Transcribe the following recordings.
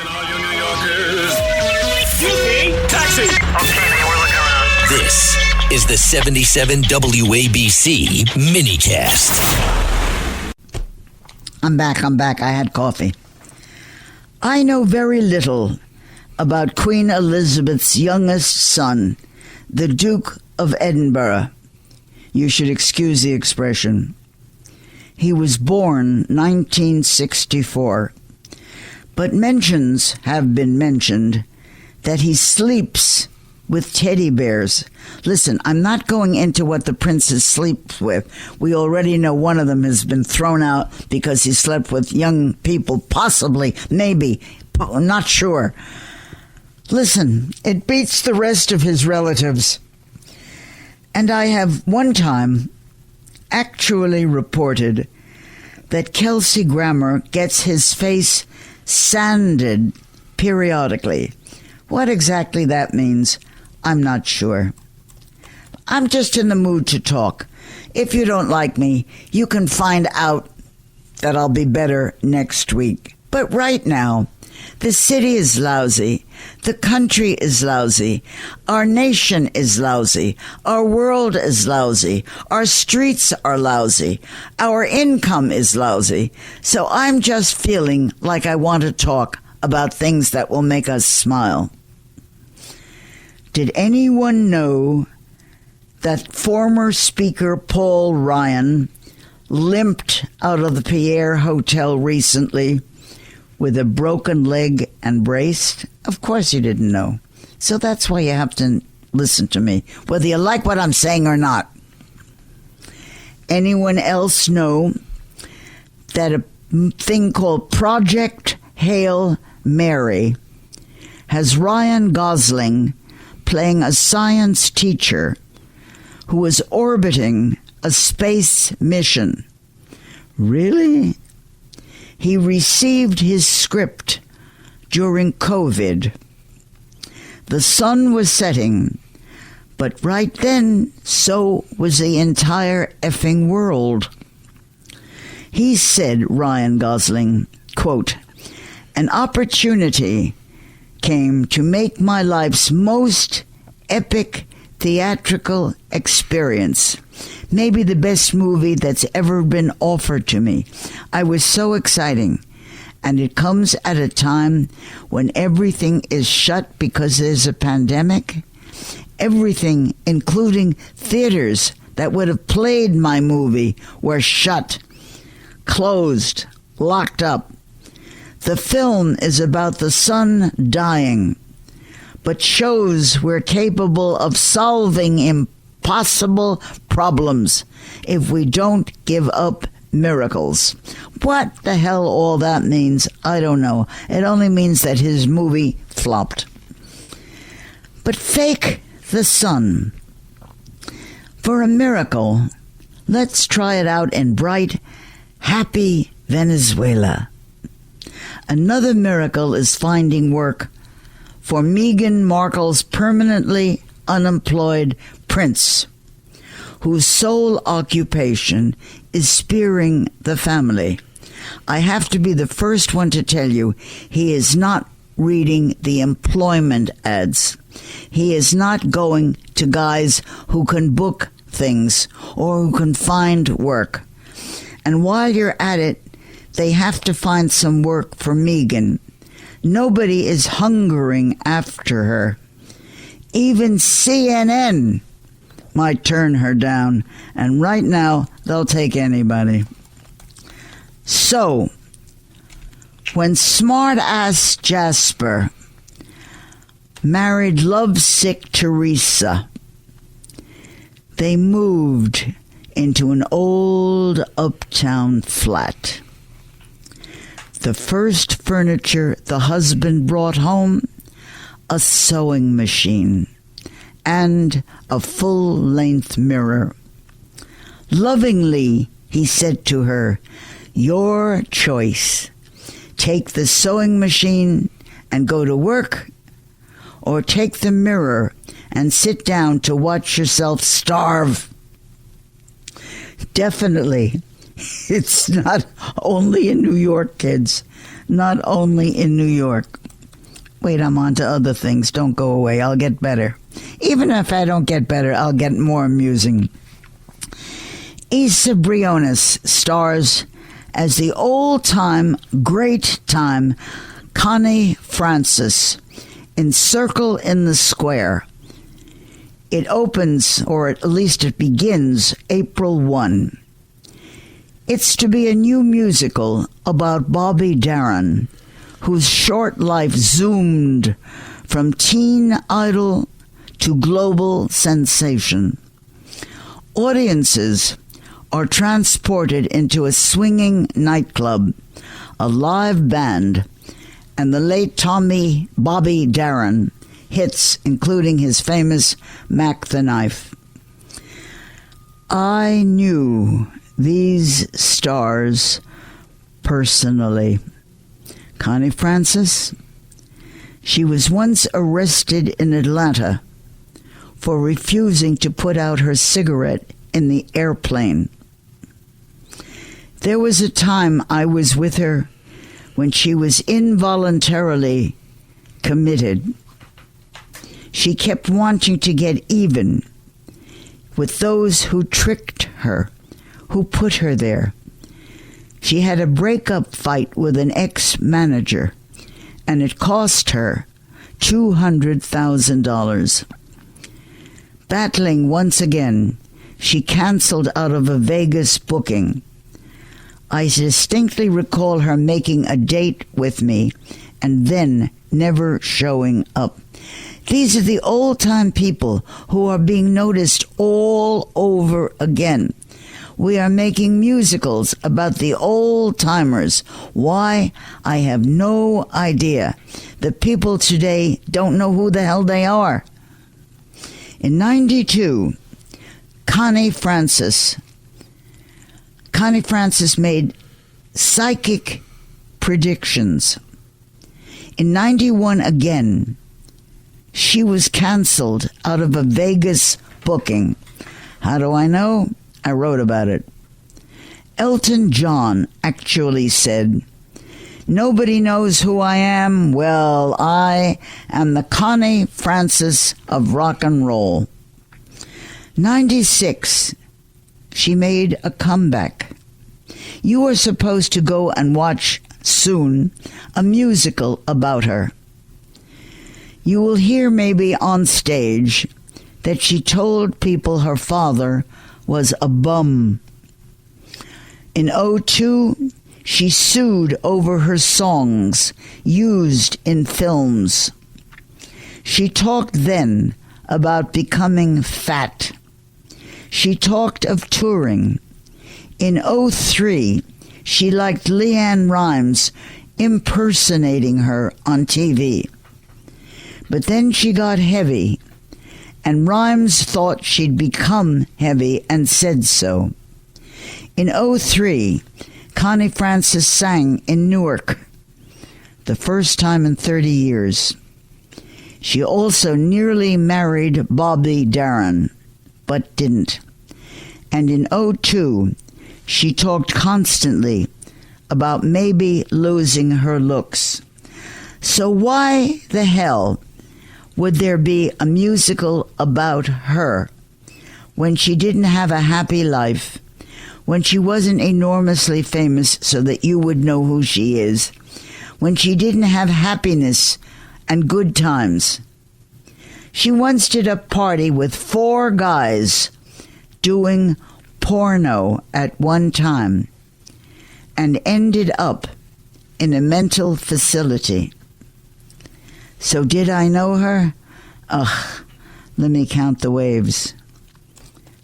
Listen, all you New Yorkers. Excuse me. Taxi. Okay, man, we're looking around. This is the 77 WABC minicast. I'm back. I had coffee. I know very little about Queen Elizabeth's youngest son, the Duke of Edinburgh. You should excuse the expression. He was born 1964, but mentions have been mentioned that he sleeps with teddy bears. Listen, I'm not going into what the princes sleep with. We already know one of them has been thrown out because he slept with young people, possibly, maybe, I'm not sure. Listen, it beats the rest of his relatives. And I have one time actually reported that Kelsey Grammer gets his face sanded periodically. What exactly that means, I'm not sure. I'm just in the mood to talk. If you don't like me, you can find out that I'll be better next week. But right now, the city is lousy. The country is lousy. Our nation is lousy. Our world is lousy. Our streets are lousy. Our income is lousy. So I'm just feeling like I want to talk about things that will make us smile. Did anyone know that former Speaker Paul Ryan limped out of the Pierre Hotel recently with a broken leg and brace? Of course you didn't know. So that's why you have to listen to me, whether you like what I'm saying or not. Anyone else know that a thing called Project Hail Mary has Ryan Gosling playing a science teacher who was orbiting a space mission? Really? He received his script during COVID. The sun was setting, but right then, so was the entire effing world. He said, Ryan Gosling, quote, "An opportunity came to make my life's most epic theatrical experience. Maybe the best movie that's ever been offered to me. I was so exciting. And it comes at a time when everything is shut because there's a pandemic. Everything, including theaters that would have played my movie, were shut, closed, locked up. The film is about the sun dying, but shows we're capable of solving impossible problems if we don't give up miracles." What the hell all that means, I don't know. It only means that his movie flopped. But fake the sun. For a miracle, let's try it out in bright, happy Venezuela. Another miracle is finding work for Meghan Markle's permanently unemployed prince, whose sole occupation is spearing the family. I have to be the first one to tell you, he is not reading the employment ads. He is not going to guys who can book things or who can find work. And while you're at it, they have to find some work for Meghan. Nobody is hungering after her. Even CNN might turn her down, and right now they'll take anybody. So, when smart-ass Jasper married lovesick Teresa, they moved into an old uptown flat. The first furniture the husband brought home, a sewing machine and a full-length mirror. Lovingly, he said to her, "Your choice. Take the sewing machine and go to work, or take the mirror and sit down to watch yourself starve." Definitely, it's not only in New York, kids. Not only in New York. Wait, I'm on to other things. Don't go away. I'll get better. Even if I don't get better, I'll get more amusing. Issa Briones stars as the old-time, great-time Connie Francis in Circle in the Square. It opens, or at least it begins, April 1. It's to be a new musical about Bobby Darin, whose short life zoomed from teen idol to global sensation. Audiences are transported into a swinging nightclub, a live band, and the late Bobby Darin hits, including his famous Mac the Knife. I knew these stars personally. Connie Francis, she was once arrested in Atlanta for refusing to put out her cigarette in the airplane. There was a time I was with her when she was involuntarily committed. She kept wanting to get even with those who tricked her, who put her there. She had a breakup fight with an ex-manager, and it cost her $200,000. Battling once again, she canceled out of a Vegas booking. I distinctly recall her making a date with me and then never showing up. These are the old-time people who are being noticed all over again. We are making musicals about the old-timers. Why? I have no idea. The people today don't know who the hell they are. In 92, Connie Francis made psychic predictions. In 91 again, she was canceled out of a Vegas booking. How do I know? I wrote about it. Elton John actually said, "Nobody knows who I am. Well, I am the Connie Francis of rock and roll." 96, she made a comeback. You are supposed to go and watch soon a musical about her. You will hear maybe on stage that she told people her father was a bum. In 2002, she sued over her songs used in films. She talked then about becoming fat. She talked of touring. In 2003, she liked Leanne Rimes impersonating her on TV. But then she got heavy, and Rimes thought she'd become heavy and said so. In 2003, Connie Francis sang in Newark, the first time in 30 years. She also nearly married Bobby Darin, but didn't. And in 2002, she talked constantly about maybe losing her looks. So why the hell would there be a musical about her when she didn't have a happy life, when she wasn't enormously famous so that you would know who she is, when she didn't have happiness and good times? She once did a party with 4 guys doing porno at one time and ended up in a mental facility. So did I know her? Ugh, let me count the waves.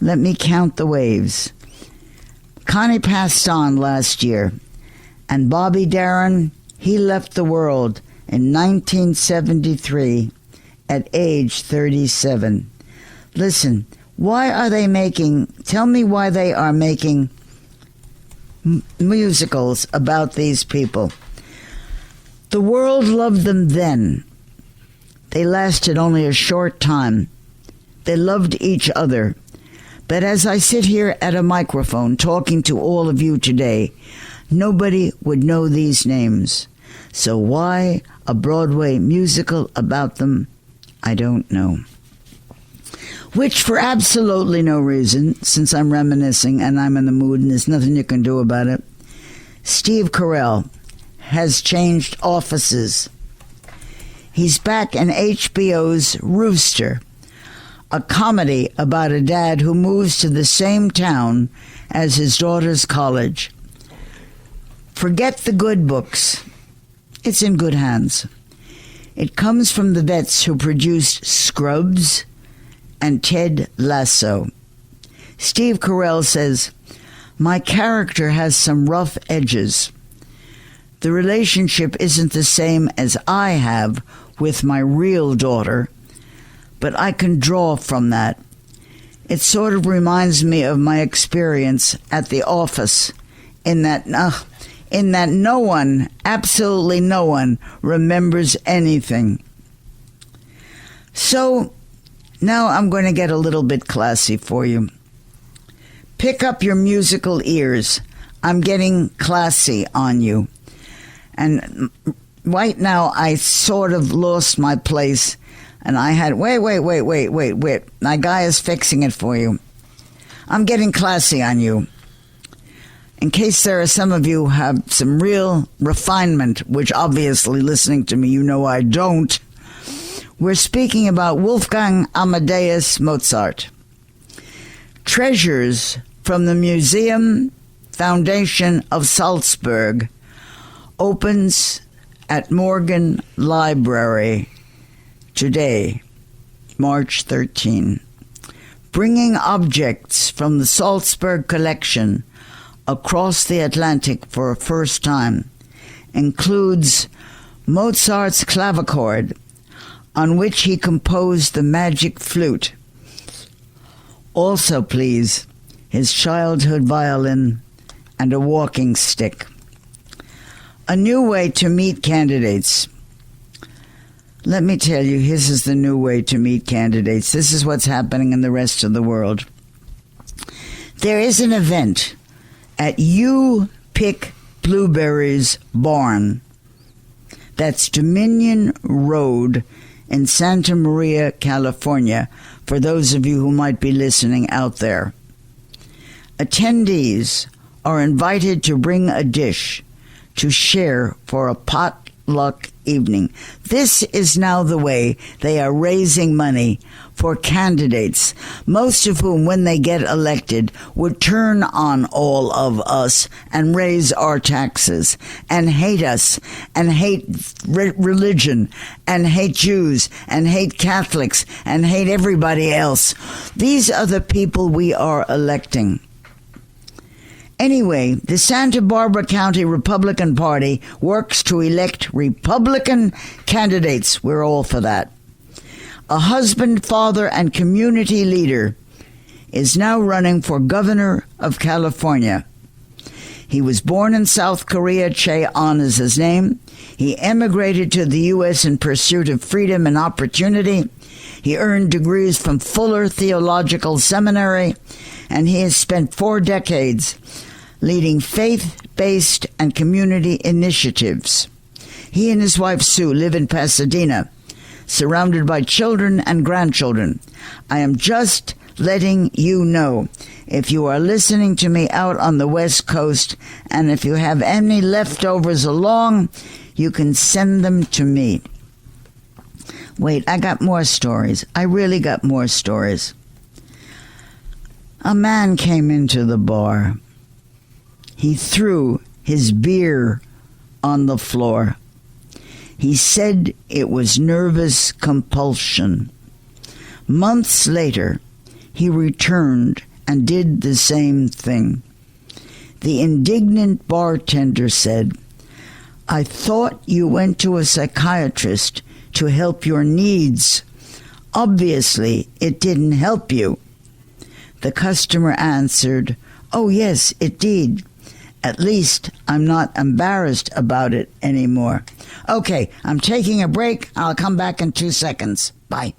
Let me count the waves. Connie passed on last year, and Bobby Darin, he left the world in 1973 at age 37. Listen, tell me why they are making musicals about these people. The world loved them then. They lasted only a short time. They loved each other. But as I sit here at a microphone talking to all of you today, nobody would know these names. So why a Broadway musical about them, I don't know. Which, for absolutely no reason, since I'm reminiscing and I'm in the mood and there's nothing you can do about it, Steve Carell has changed offices. He's back in HBO's Rooster, a comedy about a dad who moves to the same town as his daughter's college. Forget the good books. It's in good hands. It comes from the vets who produced Scrubs and Ted Lasso. Steve Carell says, "My character has some rough edges. The relationship isn't the same as I have with my real daughter, but I can draw from that. It sort of reminds me of my experience at the office in that no one, absolutely no one, remembers anything." So now I'm going to get a little bit classy for you. Pick up your musical ears. I'm getting classy on you. And right now I sort of lost my place, and I had, wait. My guy is fixing it for you. I'm getting classy on you. In case there are some of you who have some real refinement, which obviously listening to me, you know I don't. We're speaking about Wolfgang Amadeus Mozart. Treasures from the Museum Foundation of Salzburg opens at Morgan Library today, March 13. Bringing objects from the Salzburg collection across the Atlantic for a first time includes Mozart's clavichord, on which he composed the magic flute. Also, please, his childhood violin and a walking stick. A new way to meet candidates. Let me tell you, this is the new way to meet candidates. This is what's happening in the rest of the world. There is an event at You Pick Blueberries Barn. That's Dominion Road in Santa Maria, California, for those of you who might be listening out there. Attendees are invited to bring a dish to share for a potluck evening. This is now the way they are raising money for candidates, most of whom, when they get elected, would turn on all of us and raise our taxes and hate us and hate religion and hate Jews and hate Catholics and hate everybody else. These are the people we are electing. Anyway, the Santa Barbara County Republican Party works to elect Republican candidates. We're all for that. A husband, father, and community leader is now running for governor of California. He was born in South Korea. Che-on is his name. He emigrated to the U.S. in pursuit of freedom and opportunity. He earned degrees from Fuller Theological Seminary, and he has spent 4 decades leading faith-based and community initiatives. He and his wife Sue live in Pasadena, surrounded by children and grandchildren. I am just letting you know, if you are listening to me out on the West Coast, and if you have any leftovers along, you can send them to me. Wait, I got more stories. I really got more stories. A man came into the bar. He threw his beer on the floor. He said it was nervous compulsion. Months later, he returned and did the same thing. The indignant bartender said, "I thought you went to a psychiatrist to help your needs. Obviously, it didn't help you." The customer answered, "Oh yes, it did. At least I'm not embarrassed about it anymore." Okay, I'm taking a break. I'll come back in 2 seconds. Bye.